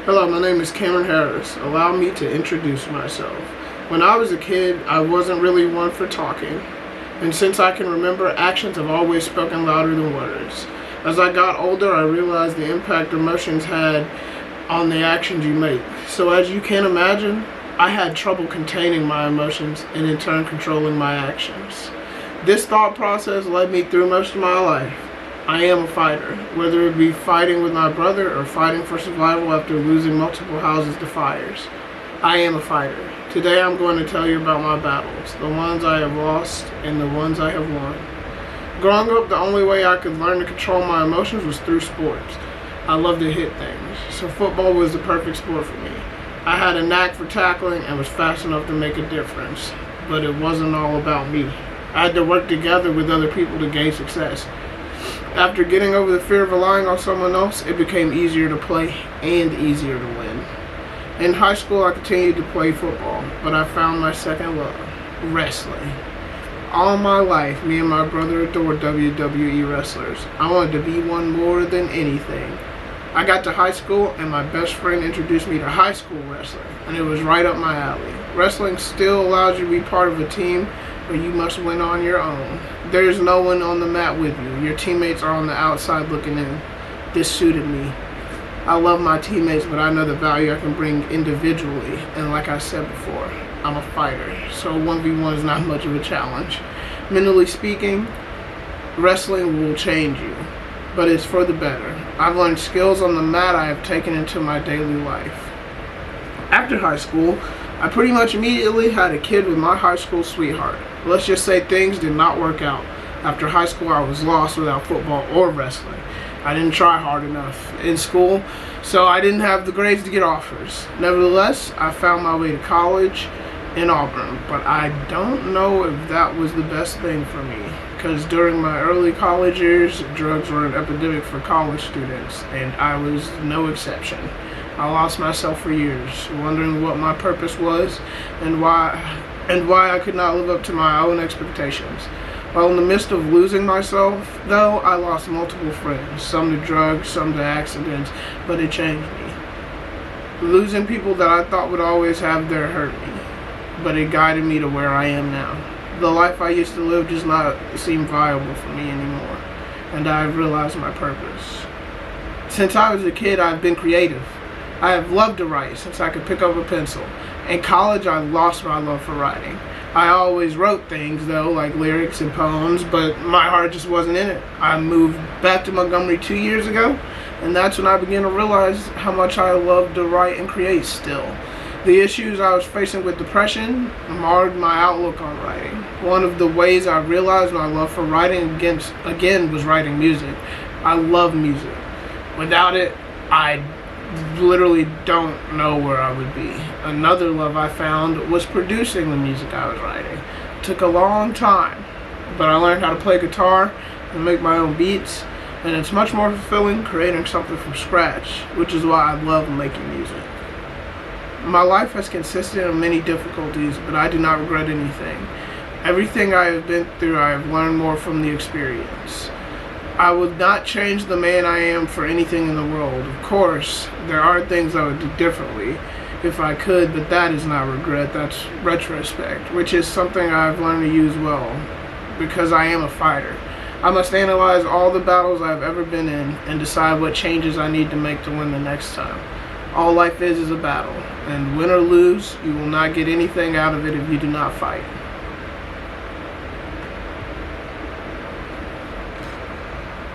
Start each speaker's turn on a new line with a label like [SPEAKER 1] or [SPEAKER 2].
[SPEAKER 1] Hello, my name is Cameron Harris. Allow me to introduce myself. When I was a kid, I wasn't really one for talking. And since I can remember, actions have always spoken louder than words. As I got older, I realized the impact emotions had on the actions you make. So as you can imagine, I had trouble containing my emotions and in turn controlling my actions. This thought process led me through most of my life. I am a fighter, whether it be fighting with my brother or fighting for survival after losing multiple houses to fires. I am a fighter. Today I'm going to tell you about my battles, the ones I have lost and the ones I have won. Growing up, the only way I could learn to control my emotions was through sports. I love to hit things, so football was the perfect sport for me. I had a knack for tackling and was fast enough to make a difference, but it wasn't all about me. I had to work together with other people to gain success. After getting over the fear of relying on someone else, it became easier to play and easier to win. In high school, I continued to play football, but I found my second love, wrestling. All my life, me and my brother adored WWE wrestlers. I wanted to be one more than anything. I got to high school and my best friend introduced me to high school wrestling, and it was right up my alley. Wrestling still allows you to be part of a team, but you must win on your own. There's no one on the mat with you. Your teammates are on the outside looking in. This suited me. I love my teammates, but I know the value I can bring individually, and like I said before, I'm a fighter, so 1v1 is not much of a challenge. Mentally speaking, wrestling will change you, but it's for the better. I've learned skills on the mat I have taken into my daily life. After high school, I pretty much immediately had a kid with my high school sweetheart. Let's just say things did not work out. After high school, I was lost without football or wrestling. I didn't try hard enough in school, so I didn't have the grades to get offers. Nevertheless, I found my way to college in Auburn, but I don't know if that was the best thing for me, because during my early college years, drugs were an epidemic for college students, and I was no exception. I lost myself for years, wondering what my purpose was and why I could not live up to my own expectations. While in the midst of losing myself, though, I lost multiple friends, some to drugs, some to accidents, but it changed me. Losing people that I thought would always have their hurt me, but it guided me to where I am now. The life I used to live does not seem viable for me anymore, and I have realized my purpose. Since I was a kid, I've been creative. I have loved to write since I could pick up a pencil. In college, I lost my love for writing. I always wrote things though, like lyrics and poems, but my heart just wasn't in it. I moved back to Montgomery 2 years ago, and that's when I began to realize how much I love to write and create still. The issues I was facing with depression marred my outlook on writing. One of the ways I realized my love for writing again was writing music. I love music. Without it, I literally don't know where I would be. Another love I found was producing the music I was writing. It took a long time, but I learned how to play guitar and make my own beats, and it's much more fulfilling creating something from scratch, which is why I love making music. My life has consisted of many difficulties, but I do not regret anything. Everything I have been through, I have learned more from the experience. I would not change the man I am for anything in the world. Of course, there are things I would do differently if I could, but that is not regret, that's retrospect, which is something I've learned to use well, because I am a fighter. I must analyze all the battles I've ever been in and decide what changes I need to make to win the next time. All life is a battle, and win or lose, you will not get anything out of it if you do not fight.